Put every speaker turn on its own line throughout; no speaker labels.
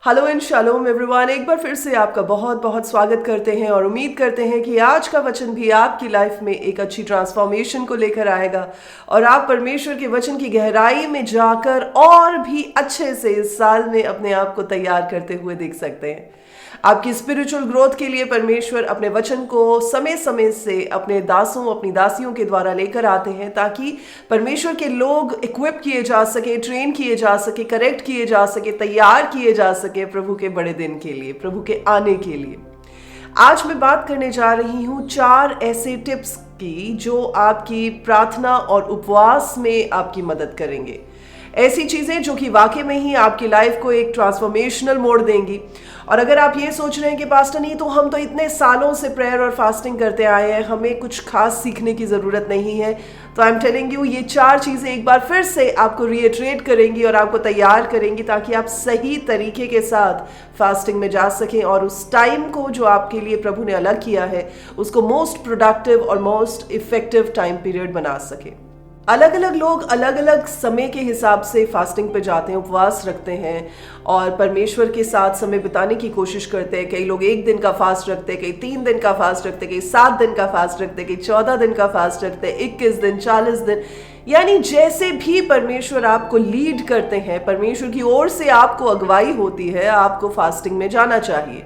Hello and shalom everyone. एक बार फिर से आपका बहुत बहुत स्वागत करते हैं और उम्मीद करते हैं कि आज का वचन भी आपकी लाइफ में एक अच्छी ट्रांसफॉर्मेशन को लेकर आएगा और आप परमेश्वर के वचन की गहराई में जाकर और भी अच्छे से इस साल में अपने आप को तैयार करते हुए देख सकते हैं। आपकी स्पिरिचुअल ग्रोथ के लिए परमेश्वर अपने वचन को समय समय से अपने दासों अपनी दासियों के द्वारा लेकर आते हैं ताकि परमेश्वर के लोग इक्विप किए जा सके, ट्रेन किए जा सके, करेक्ट किए जा सके, तैयार किए जा सके प्रभु के बड़े दिन के लिए, प्रभु के आने के लिए। आज मैं बात करने जा रही हूँ 4 ऐसे टिप्स की जो आपकी प्रार्थना और उपवास में आपकी मदद करेंगे। ऐसी चीजें जो कि वाकई में ही आपकी लाइफ को एक ट्रांसफॉर्मेशनल मोड़ देंगी। और अगर आप ये सोच रहे हैं कि पास्टर नहीं, तो हम तो इतने सालों से प्रेयर और फास्टिंग करते आए हैं, हमें कुछ खास सीखने की ज़रूरत नहीं है, तो आई एम टेलिंग यू ये 4 चीज़ें एक बार फिर से आपको रिएट्रेट करेंगी और आपको तैयार करेंगी ताकि आप सही तरीके के साथ फास्टिंग में जा सकें और उस टाइम को जो आपके लिए प्रभु ने अलग किया है उसको मोस्ट प्रोडक्टिव और मोस्ट इफेक्टिव टाइम पीरियड बना सकें। अलग अलग लोग अलग अलग समय के हिसाब से फास्टिंग पे जाते हैं, उपवास रखते हैं और परमेश्वर के साथ समय बिताने की कोशिश करते हैं। कई लोग 1 दिन का फास्ट रखते हैं, कई 3 दिन का फास्ट रखते हैं, कई 7 दिन का फास्ट रखते हैं, कई 14 दिन का फास्ट रखते हैं, 21 दिन, 40 दिन, यानी जैसे भी परमेश्वर आपको लीड करते हैं, परमेश्वर की ओर से आपको अगुवाई होती है, आपको फास्टिंग में जाना चाहिए।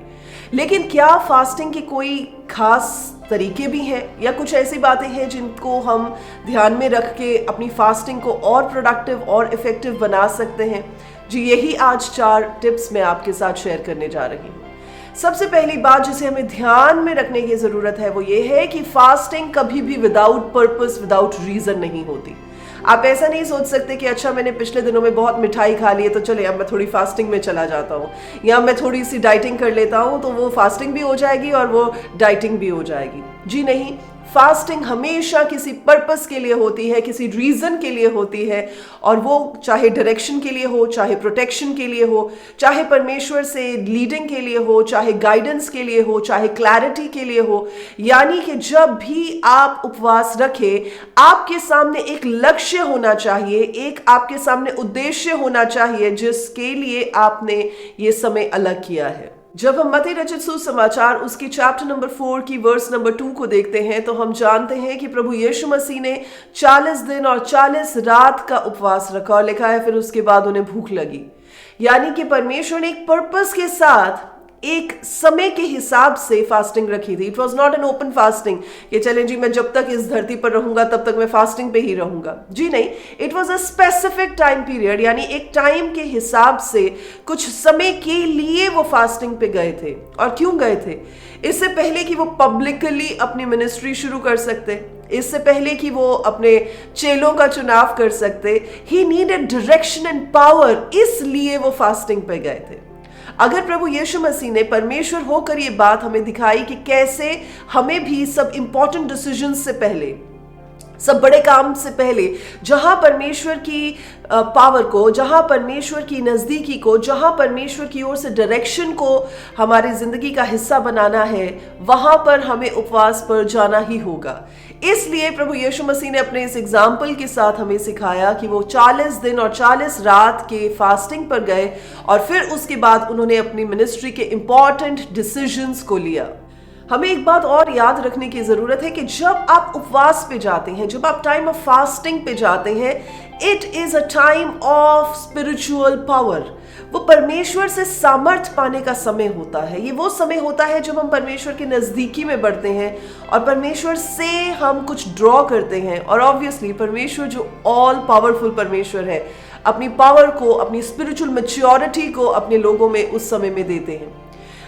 लेकिन क्या फास्टिंग की कोई खास तरीके भी हैं या कुछ ऐसी बातें हैं जिनको हम ध्यान में रख के अपनी फास्टिंग को और प्रोडक्टिव और इफेक्टिव बना सकते हैं? जी, यही आज 4 टिप्स मैं आपके साथ शेयर करने जा रही हूँ। सबसे पहली बात जिसे हमें ध्यान में रखने की ज़रूरत है वो ये है कि फास्टिंग कभी भी विदाउट पर्पस, विदाउट रीज़न नहीं होती। आप ऐसा नहीं सोच सकते कि अच्छा मैंने पिछले दिनों में बहुत मिठाई खा ली है तो चले अब मैं थोड़ी फास्टिंग में चला जाता हूँ, या मैं थोड़ी सी डाइटिंग कर लेता हूँ तो वो फास्टिंग भी हो जाएगी और वो डाइटिंग भी हो जाएगी। जी नहीं, फास्टिंग हमेशा किसी पर्पस के लिए होती है, किसी रीजन के लिए होती है, और वो चाहे डायरेक्शन के लिए हो, चाहे प्रोटेक्शन के लिए हो, चाहे परमेश्वर से लीडिंग के लिए हो, चाहे गाइडेंस के लिए हो, चाहे क्लैरिटी के लिए हो। यानी कि जब भी आप उपवास रखें, आपके सामने एक लक्ष्य होना चाहिए, एक आपके सामने उद्देश्य होना चाहिए जिसके लिए आपने ये समय अलग किया है। जब हम मत्ती रचित सुसमाचार उसकी चैप्टर नंबर 4 की वर्स नंबर 2 को देखते हैं तो हम जानते हैं कि प्रभु यीशु मसीह ने 40 दिन और 40 रात का उपवास रखा और लिखा है फिर उसके बाद उन्हें भूख लगी। यानी कि परमेश्वर ने एक पर्पस के साथ एक समय के हिसाब से फास्टिंग रखी थी। It was not an open fasting कि चलें जी मैं जब तक इस धरती पर रहूंगा तब तक मैं फास्टिंग पे ही रहूंगा। जी नहीं, it was a specific time period, यानी एक टाइम के हिसाब से कुछ समय के लिए वो फास्टिंग पे गए थे। और क्यों गए थे? इससे पहले कि वो पब्लिकली अपनी मिनिस्ट्री शुरू कर सकते, इससे पहले कि वो अपने चेलों का चुनाव कर सकते, he needed direction and power, इसलिए वो फास्टिंग पे गए थे। अगर प्रभु यीशु मसीह ने परमेश्वर होकर ये बात हमें दिखाई कि कैसे हमें भी सब इंपॉर्टेंट डिसीजंस से पहले, सब बड़े काम से पहले, जहां परमेश्वर की पावर को, जहां परमेश्वर की नज़दीकी को, जहां परमेश्वर की ओर से डायरेक्शन को हमारी जिंदगी का हिस्सा बनाना है, वहां पर हमें उपवास पर जाना ही होगा। इसलिए प्रभु यीशु मसीह ने अपने इस एग्जाम्पल के साथ हमें सिखाया कि वो 40 दिन और 40 रात के फास्टिंग पर गए और फिर उसके बाद उन्होंने अपनी मिनिस्ट्री के इंपॉर्टेंट डिसीजंस को लिया। हमें एक बात और याद रखने की जरूरत है कि जब आप उपवास पे जाते हैं, जब आप टाइम ऑफ फास्टिंग पे जाते हैं, it is a time of spiritual power. वो परमेश्वर से सामर्थ पाने का समय होता है। ये वो समय होता है जब हम परमेश्वर के नजदीकी में बढ़ते हैं और परमेश्वर से हम कुछ ड्रॉ करते हैं। और ऑब्वियसली परमेश्वर जो ऑल पावरफुल परमेश्वर है, अपनी पावर को, अपनी स्पिरिचुअल मैच्योरिटी को अपने लोगों में उस समय में देते हैं।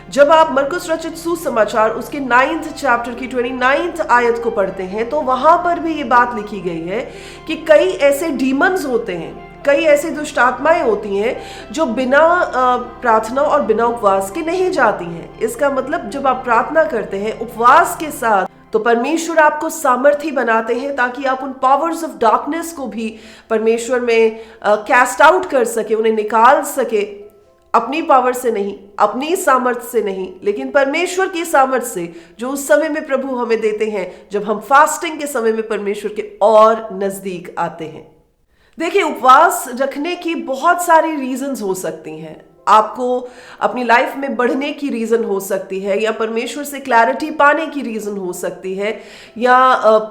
जब आप मरकुस रचित सुसमाचार उसके 9th चैप्टर की 29th आयत को पढ़ते हैं तो वहां पर भी ये बात लिखी गई है कि कई ऐसे डीमंस होते हैं, कई ऐसी दुष्ट आत्माएं होती हैं जो बिना प्रार्थना और बिना उपवास के नहीं जाती हैं। इसका मतलब जब आप प्रार्थना करते हैं उपवास के साथ तो परमेश्वर आपको सामर्थी बनाते हैं ताकि आप उन पावर्स ऑफ डार्कनेस को भी परमेश्वर में कैस्ट आउट कर सके, उन्हें निकाल सके। अपनी पावर से नहीं, अपनी सामर्थ्य से नहीं, लेकिन परमेश्वर की सामर्थ्य से जो उस समय में प्रभु हमें देते हैं जब हम फास्टिंग के समय में परमेश्वर के और नजदीक आते हैं। देखिए, उपवास रखने की बहुत सारी रीजंस हो सकती हैं। आपको अपनी लाइफ में बढ़ने की रीजन हो सकती है, या परमेश्वर से क्लैरिटी पाने की रीजन हो सकती है, या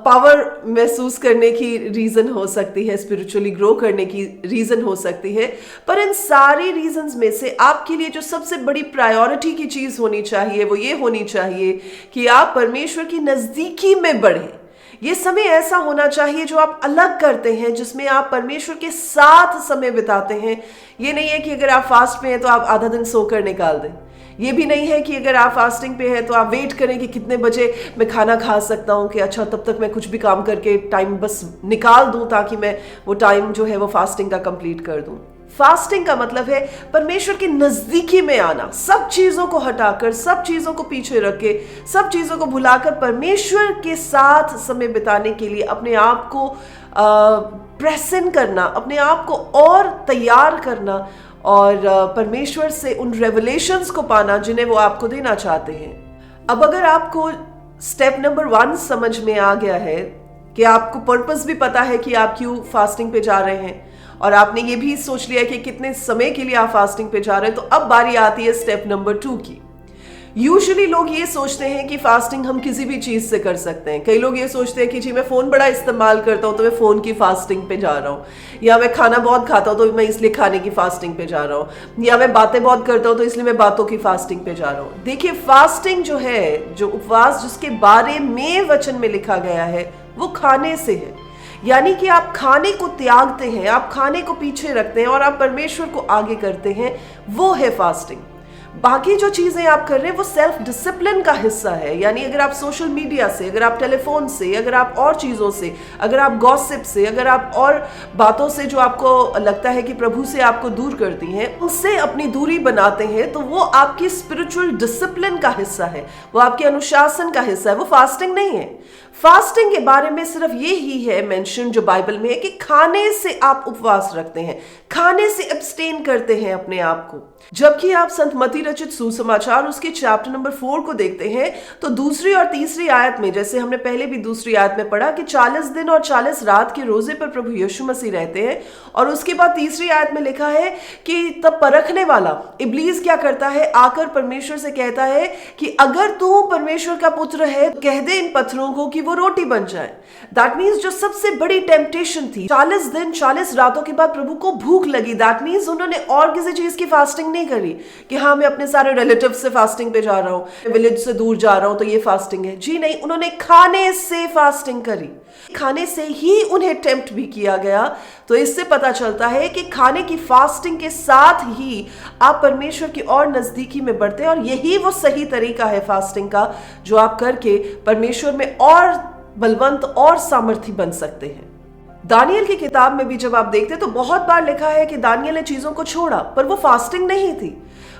पावर महसूस करने की रीजन हो सकती है, स्पिरिचुअली ग्रो करने की रीजन हो सकती है। पर इन सारी रीजंस में से आपके लिए जो सबसे बड़ी प्रायोरिटी की चीज होनी चाहिए वो ये होनी चाहिए कि आप परमेश्वर की नजदीकी में बढ़ें। ये समय ऐसा होना चाहिए जो आप अलग करते हैं, जिसमें आप परमेश्वर के साथ समय बिताते हैं। ये नहीं है कि अगर आप फास्ट पे हैं तो आप आधा दिन सोकर निकाल दें। ये भी नहीं है कि अगर आप फास्टिंग पे हैं तो आप वेट करें कि कितने बजे मैं खाना खा सकता हूं, कि अच्छा तब तक मैं कुछ भी काम करके टाइम बस निकाल दूं ताकि मैं वो टाइम जो है वो फास्टिंग का कंप्लीट कर दूं। फास्टिंग का मतलब है परमेश्वर के नजदीकी में आना, सब चीजों को हटाकर, सब चीजों को पीछे रख के, सब चीजों को भुलाकर परमेश्वर के साथ समय बिताने के लिए अपने आप को प्रेजेंट करना, अपने आप को और तैयार करना, और परमेश्वर से उन रेवलेशंस को पाना जिन्हें वो आपको देना चाहते हैं। अब अगर आपको स्टेप नंबर 1 समझ में आ गया है कि आपको पर्पस भी पता है कि आप क्यों फास्टिंग पे जा रहे हैं, और आपने ये भी सोच लिया कि कितने समय के लिए आप फास्टिंग पे जा रहे हैं, तो अब बारी आती है स्टेप नंबर 2 की। यूजुअली लोग ये सोचते हैं कि फास्टिंग हम किसी भी चीज से कर सकते हैं। कई लोग ये सोचते हैं कि जी मैं फोन बड़ा इस्तेमाल करता हूं तो मैं फोन की फास्टिंग पे जा रहा हूं, या मैं खाना बहुत खाता हूं तो मैं इसलिए खाने की फास्टिंग पे जा रहा हूं, या मैं बातें बहुत करता हूं तो इसलिए मैं बातों की फास्टिंग पे जा रहा हूं। देखिए, फास्टिंग जो है, जो उपवास जिसके बारे में वचन में लिखा गया है, वो खाने से है। यानी कि आप खाने को त्यागते हैं, आप खाने को पीछे रखते हैं और आप परमेश्वर को आगे करते हैं, वो है फास्टिंग। बाकी जो चीजें आप कर रहे हैं वो सेल्फ डिसिप्लिन का हिस्सा है। यानी अगर आप सोशल मीडिया से, अगर आप टेलीफोन से, अगर आप और चीजों से, अगर आप गॉसिप से, अगर आप और बातों से जो आपको लगता है कि प्रभु से आपको दूर करती हैं, उससे अपनी दूरी बनाते हैं, तो वो आपकी स्पिरिचुअल डिसिप्लिन का हिस्सा है, वो आपके अनुशासन का हिस्सा है, वो फास्टिंग नहीं है। फास्टिंग के बारे में सिर्फ ये ही है मेंशन जो बाइबल में है कि खाने से आप उपवास रखते हैं, खाने से एब्सटेन करते हैं अपने आप को। जबकि आप संत मत्ती रचित सुसमाचार उसके चैप्टर नंबर 4 को देखते हैं तो दूसरी और तीसरी आयत में, जैसे हमने पहले भी दूसरी आयत में पढ़ा कि 40 दिन और 40 रात के रोजे पर प्रभु यीशु मसीह रहते हैं, और उसके बाद तीसरी आयत में लिखा है कि तब परखने वाला इब्लीस क्या करता है, आकर परमेश्वर से कहता है कि अगर तू परमेश्वर का पुत्र है कह दे इन पत्थरों को कि वो रोटी बन जाए। दैट मीन्स जो सबसे बड़ी टेम्पटेशन थी, 40 दिन 40 रातों के बाद प्रभु को भूख लगी। दैट मीन्स उन्होंने और किसी चीज की फास्टिंग नहीं करी कि हाँ मैं अपने सारे रिलेटिव से फास्टिंग पे जा रहा हूं, विलेज से दूर जा रहा हूं तो ये फास्टिंग है। जी नहीं, उन्होंने खाने से फास्टिंग करी, खाने से ही उन्हें टेम्प्ट भी किया गया। तो इससे पता चलता है कि खाने की फास्टिंग के साथ ही आप परमेश्वर की और नजदीकी में बढ़ते हैं, और यही वो सही तरीका है फास्टिंग का जो आप करके परमेश्वर में और बलवंत और सामर्थी बन सकते हैं। दानियल की किताब में भी जब आप देखते तो बहुत बार लिखा है कि दानियल ने चीजों को छोड़ा, पर वो फास्टिंग नहीं थी,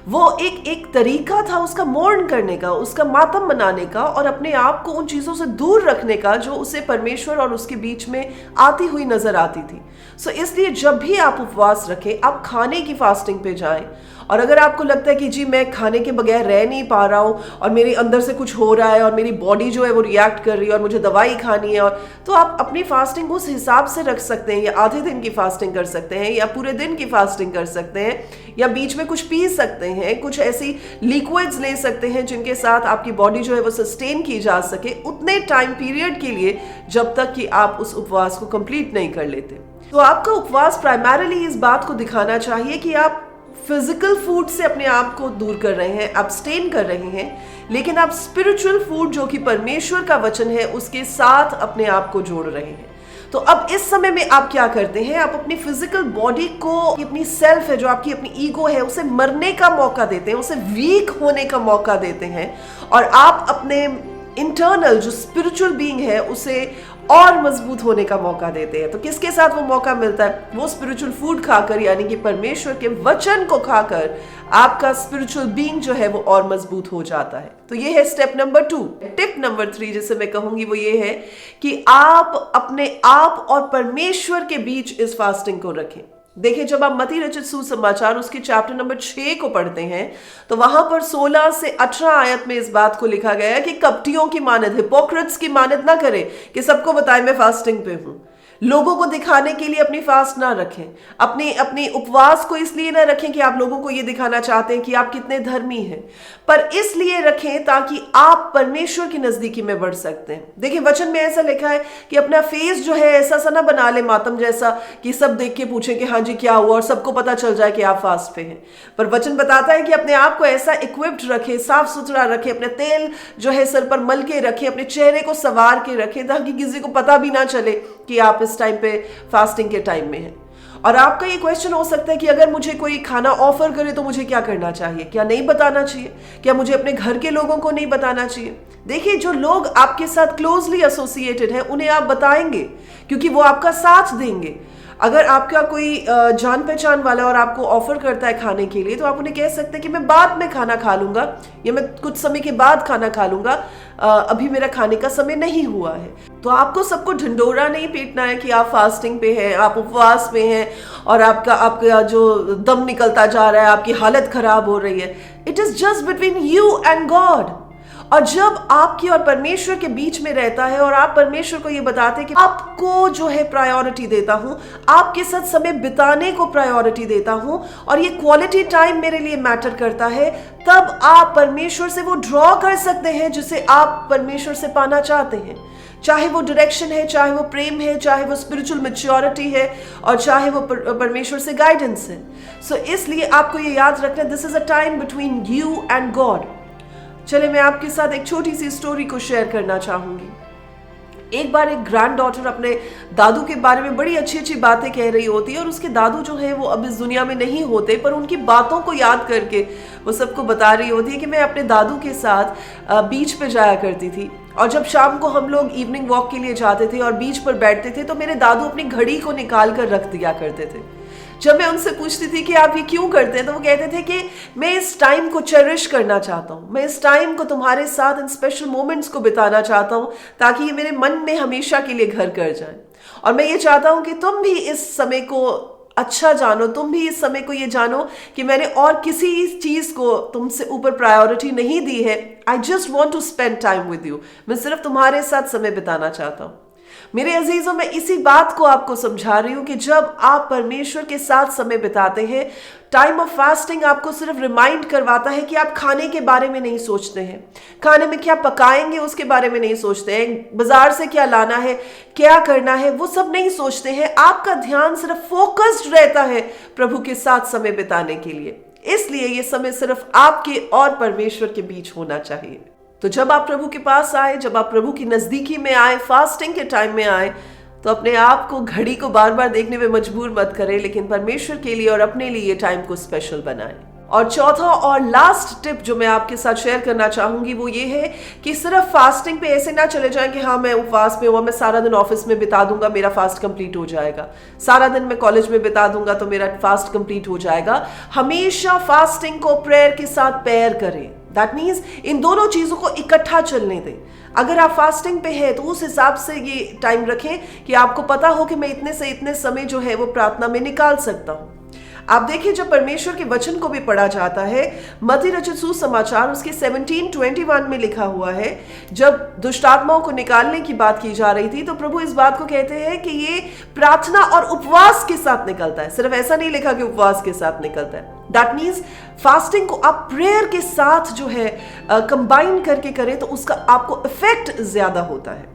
वो एक तरीका था उसका मोर्न करने का, उसका मातम मनाने का, और अपने आप को उन चीजों से दूर रखने का जो उसे परमेश्वर और उसके बीच में आती हुई नजर आती थी। सो इसलिए जब भी आप उपवास रखें, आप खाने की फास्टिंग पे जाएं। और अगर आपको लगता है कि जी मैं खाने के बगैर रह नहीं पा रहा हूँ और मेरे अंदर से कुछ हो रहा है और मेरी बॉडी जो है वो रिएक्ट कर रही है और मुझे दवाई खानी है, और तो आप अपनी फास्टिंग उस हिसाब से रख सकते हैं, या आधे दिन की फास्टिंग कर सकते हैं, या पूरे दिन की फास्टिंग कर सकते हैं, या बीच में कुछ पी सकते हैं, कुछ ऐसी लिक्विड्स ले सकते हैं जिनके साथ आपकी बॉडी जो है वो सस्टेन की जा सके उतने टाइम पीरियड के लिए जब तक कि आप उस उपवास को कंप्लीट नहीं कर लेते। तो आपका उपवास प्राइमरीली इस बात को दिखाना चाहिए कि आप फिजिकल फूड से अपने आप को दूर कर रहे हैं, अब्सटेन कर रहे हैं, लेकिन आप स्पिरिचुअल फूड जो कि परमेश्वर का वचन है उसके साथ अपने आप को जोड़ रहे हैं। तो अब इस समय में आप क्या करते हैं, आप अपनी फिजिकल बॉडी को, अपनी सेल्फ है जो आपकी अपनी ईगो है, उसे मरने का मौका देते हैं, उसे वीक होने का मौका देते हैं, और आप अपने इंटरनल जो स्पिरिचुअल बीइंग है उसे और मजबूत होने का मौका देते हैं। तो किसके साथ वो मौका मिलता है, वो स्पिरिचुअल फूड खाकर, यानी कि परमेश्वर के वचन को खाकर आपका स्पिरिचुअल बीइंग जो है वो और मजबूत हो जाता है। तो ये है स्टेप नंबर 2। टिप नंबर 3 जिसे मैं कहूंगी वो ये है कि आप अपने आप और परमेश्वर के बीच इस फास्टिंग को रखें। देखिए, जब आप मत्ती रचित सुसमाचार उसके चैप्टर नंबर 6 को पढ़ते हैं तो वहां पर 16 से 18 आयत में इस बात को लिखा गया है कि कपटियों की मानद, हिपोक्रेट्स की मानद ना करें कि सबको बताएं मैं फास्टिंग पे हूं, लोगों को दिखाने के लिए अपनी फास्ट ना रखें, अपने अपने उपवास को इसलिए ना रखें कि आप लोगों को ये दिखाना चाहते हैं कि आप कितने धर्मी हैं, पर इसलिए रखें ताकि आप परमेश्वर की नजदीकी में बढ़ सकते हैं। देखिए वचन में ऐसा लिखा है कि अपना फेस जो है ऐसा सा ना बना ले मातम जैसा कि सब देख के पूछे कि हाँ जी क्या हुआ, और सबको पता चल जाए कि आप फास्ट पे हैं। पर वचन बताता है कि अपने आप को ऐसा इक्विप्ड रखे, साफ सुथरा रखे, अपने तेल जो है सर पर मल के रखे, अपने चेहरे को संवार के रखे ताकि किसी को पता भी ना चले कि आप इस टाइम पे फास्टिंग के टाइम में हैं। और आपका ये क्वेश्चन हो सकता है कि अगर मुझे कोई खाना ऑफर करे तो मुझे क्या करना चाहिए? क्या नहीं बताना चाहिए? क्या मुझे अपने घर के लोगों को नहीं बताना चाहिए? देखिए जो लोग आपके साथ क्लोजली एसोसिएटेड हैं उन्हें आप बताएंगे क्योंकि वो आपका साथ देंगे। अगर आपका कोई जान पहचान वाला और आपको ऑफर करता है खाने के लिए तो आप उन्हें कह सकते हैं कि मैं बाद में खाना खा लूंगा या मैं कुछ समय के बाद खाना खा लूंगा, अभी मेरा खाने का समय नहीं हुआ है। तो आपको सबको ढिंडोरा नहीं पीटना है कि आप फास्टिंग पे हैं, आप उपवास में हैं और आपका जो दम निकलता जा रहा है, आपकी हालत खराब हो रही है। It is just between you and God. और जब आपकी और परमेश्वर के बीच में रहता है और आप परमेश्वर को ये बताते हैं कि आपको जो है प्रायोरिटी देता हूं, आपके साथ समय बिताने को प्रायोरिटी देता हूं और ये क्वालिटी टाइम मेरे लिए मैटर करता है, तब आप परमेश्वर से वो ड्रॉ कर सकते हैं जिसे आप परमेश्वर से पाना चाहते हैं। चाहे वो डायरेक्शन है, चाहे वो प्रेम है, चाहे वो स्पिरिचुअल मैच्योरिटी है और चाहे वो परमेश्वर से गाइडेंस है। सो इसलिए आपको ये याद रखना, this is a time between you and God. चले मैं आपके साथ एक छोटी सी स्टोरी को शेयर करना चाहूंगी। एक बार एक ग्रैंड डॉटर अपने दादू के बारे में बड़ी अच्छी अच्छी बातें कह रही होती है और उसके दादू जो है वो अब इस दुनिया में नहीं होते, पर उनकी बातों को याद करके वो सबको बता रही होती है कि मैं अपने दादू के साथ बीच पे जाया करती थी और जब शाम को हम लोग इवनिंग वॉक के लिए जाते थे और बीच पर बैठते थे तो मेरे दादू अपनी घड़ी को निकाल कर रख दिया करते थे। जब मैं उनसे पूछती थी कि आप ये क्यों करते हैं तो वो कहते थे कि मैं इस टाइम को चेरिश करना चाहता हूँ, मैं इस टाइम को तुम्हारे साथ इन स्पेशल मोमेंट्स को बिताना चाहता हूँ ताकि ये मेरे मन में हमेशा के लिए घर कर जाए। और मैं ये चाहता हूँ कि तुम भी इस समय को अच्छा जानो, तुम भी इस समय को ये जानो कि मैंने और किसी चीज को तुमसे ऊपर प्रायोरिटी नहीं दी है। I just want to spend time with you, मैं सिर्फ तुम्हारे साथ समय बिताना चाहता हूँ। मेरे अजीजों, मैं इसी बात को आपको समझा रही हूं कि जब आप परमेश्वर के साथ समय बिताते हैं, टाइम ऑफ फास्टिंग आपको सिर्फ रिमाइंड करवाता है कि आप खाने के बारे में नहीं सोचते हैं, खाने में क्या पकाएंगे उसके बारे में नहीं सोचते हैं, बाजार से क्या लाना है, क्या करना है, वो सब नहीं सोचते हैं। आपका ध्यान सिर्फ फोकस्ड रहता है प्रभु के साथ समय बिताने के लिए। इसलिए ये समय सिर्फ आपके और परमेश्वर के बीच होना चाहिए। तो जब आप प्रभु के पास आए, जब आप प्रभु की नजदीकी में आए, फास्टिंग के टाइम में आए, तो अपने आप को घड़ी को बार बार देखने में मजबूर मत करें, लेकिन परमेश्वर के लिए और अपने लिए टाइम को स्पेशल बनाएं। और चौथा और लास्ट टिप जो मैं आपके साथ शेयर करना चाहूंगी वो ये है कि सिर्फ फास्टिंग पे ऐसे ना चले जाएं कि हाँ मैं उपवास में हुआ, मैं सारा दिन ऑफिस में बिता दूंगा, मेरा फास्ट कंप्लीट हो जाएगा, सारा दिन मैं कॉलेज में बिता दूंगा तो मेरा फास्ट कंप्लीट हो जाएगा। हमेशा फास्टिंग को प्रेयर के साथ पेयर करें। दैट मीन्स इन दोनों चीजों को इकट्ठा चलने दें। अगर आप फास्टिंग पे हैं तो उस हिसाब से ये टाइम रखें कि आपको पता हो कि मैं इतने से इतने समय जो है वो प्रार्थना में निकाल सकता हूं। आप देखिए जब परमेश्वर के वचन को भी पढ़ा जाता है, मत्ती रचित सुसमाचार उसके 17:21 में लिखा हुआ है, जब दुष्ट आत्माओं को निकालने की बात की जा रही थी तो प्रभु इस बात को कहते हैं कि ये प्रार्थना और उपवास के साथ निकलता है। सिर्फ ऐसा नहीं लिखा कि उपवास के साथ निकलता है। दैट मीन्स फास्टिंग को आप प्रेयर के साथ जो है कंबाइन करके करें तो उसका आपको इफेक्ट ज्यादा होता है।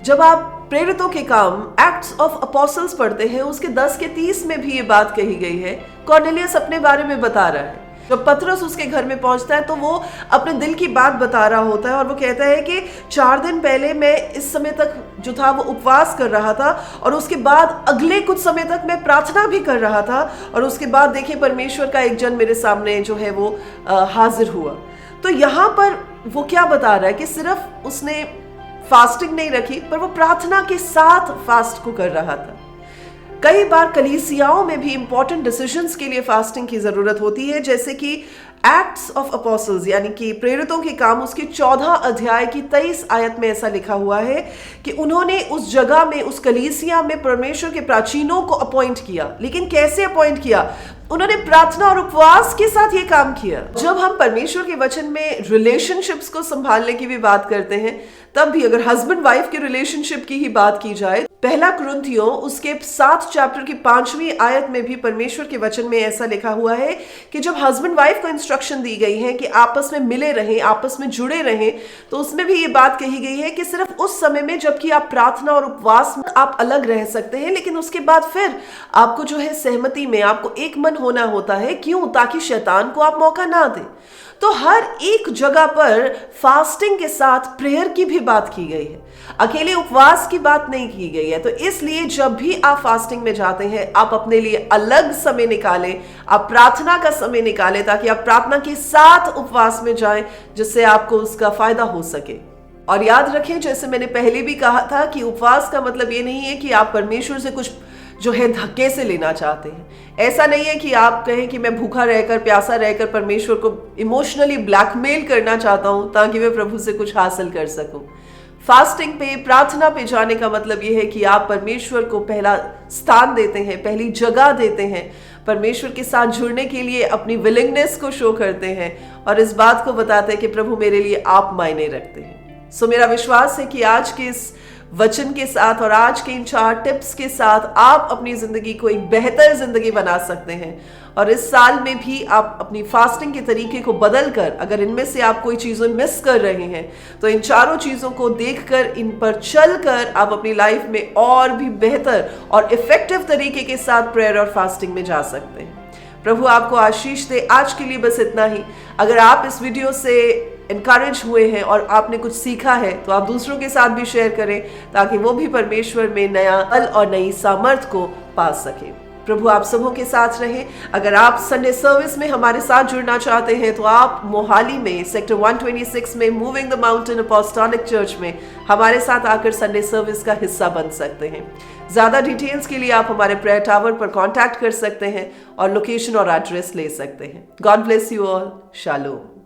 जब आप प्रेरितों के काम एक्ट्स ऑफ अपोस्टल्स पढ़ते हैं उसके 10:30 में भी ये बात कही गई है। कॉर्नेलियस अपने बारे में बता रहा है, जब पतरस उसके घर में पहुंचता है तो वो अपने दिल की बात बता रहा होता है और वो कहता है कि 4 दिन पहले मैं इस समय तक जो था वो उपवास कर रहा था और उसके बाद अगले कुछ समय तक मैं प्रार्थना भी कर रहा था और उसके बाद देखिए परमेश्वर का एक जन मेरे सामने जो है वो हाजिर हुआ। तो यहाँ पर वो क्या बता रहा है कि सिर्फ उसने फास्टिंग नहीं रखी पर वो प्रार्थना के साथ फास्ट को कर रहा था। कई बार कलीसियाओं में भी इंपॉर्टेंट डिसीजंस के लिए फास्टिंग की जरूरत होती है, जैसे कि एक्ट्स ऑफ अपोस्टल्स यानी कि प्रेरितों के काम उसके 14 अध्याय की 23 आयत में ऐसा लिखा हुआ है कि उन्होंने उस जगह में, उस कलीसिया में परमेश्वर के प्राचीनों को अपॉइंट किया। लेकिन कैसे अपॉइंट किया? उन्होंने प्रार्थना और उपवास के साथ ये काम किया। जब हम परमेश्वर के वचन में रिलेशनशिप्स को संभालने की भी बात करते हैं, तब भी अगर हस्बैंड वाइफ के रिलेशनशिप की ही बात की जाए, पहला कुरिन्थियों उसके 7 चैप्टर की 5वीं आयत में भी परमेश्वर के वचन में ऐसा लिखा हुआ है कि जब हस्बैंड वाइफ को इंस्ट्रक्शन दी गई है कि आपस में मिले रहें, आपस में जुड़े रहें, तो उसमें भी ये बात कही गई है कि सिर्फ उस समय में जबकि आप प्रार्थना और उपवास में आप अलग रह सकते हैं, लेकिन उसके बाद फिर आपको जो है सहमति में आपको एक मन होना होता है। क्यों? ताकि शैतान को आप मौका ना दें। तो हर एक जगह पर फास्टिंग के साथ प्रेयर की भी बात की गई है, अकेले उपवास की बात नहीं की गई है। तो इसलिए जब भी आप फास्टिंग में जाते हैं, आप अपने लिए अलग समय निकालें, आप प्रार्थना का समय निकालें, ताकि आप प्रार्थना के साथ उपवास में जाएं, जिससे आपको उसका फायदा हो सके। और याद रखें, जैसे मैंने पहले भी कहा था कि उपवास का मतलब ये नहीं है कि आप परमेश्वर से कुछ जो है धक्के से लेना चाहते हैं। ऐसा नहीं है कि आप कहें कि मैं भूखा रहकर, प्यासा रहकर परमेश्वर को इमोशनली ब्लैकमेल करना चाहता हूं ताकि मैं प्रभु से कुछ हासिल कर सकूं। फास्टिंग पे, प्रार्थना पे जाने का मतलब यह है कि आप परमेश्वर को पहला स्थान देते हैं, पहली जगह देते हैं, परमेश्वर के साथ जुड़ने के लिए अपनी विलिंगनेस को शो करते हैं और इस बात को बताते हैं कि प्रभु मेरे लिए आप मायने रखते हैं। सो मेरा विश्वास है कि आज के इस वचन के साथ और आज के इन 4 टिप्स के साथ आप अपनी जिंदगी को एक बेहतर जिंदगी बना सकते हैं। और इस साल में भी आप अपनी फास्टिंग के तरीके को बदल कर, अगर इनमें से आप कोई चीजें मिस कर रहे हैं, तो इन चारों चीजों को देखकर, इन पर चलकर आप अपनी लाइफ में और भी बेहतर और इफेक्टिव तरीके के साथ प्रेयर और फास्टिंग में जा सकते हैं। प्रभु आपको आशीष दे। आज के लिए बस इतना ही। अगर आप इस वीडियो से इनकरेज हुए हैं और आपने कुछ सीखा है, तो आप दूसरों के साथ भी शेयर करें ताकि वो भी परमेश्वर में नया बल और नई सामर्थ को पा सके। प्रभु आप सबों के साथ रहे। अगर आप संडे सर्विस में हमारे साथ जुड़ना चाहते हैं, तो आप मोहाली में सेक्टर 126 में मूविंग द माउंटेन अपॉस्टोलिक चर्च में हमारे साथ आकर संडे सर्विस का हिस्सा बन सकते हैं। ज्यादा डिटेल्स के लिए आप हमारे प्रेयर टावर पर कांटेक्ट कर सकते हैं और लोकेशन और एड्रेस ले सकते हैं। God bless you all. Shalom.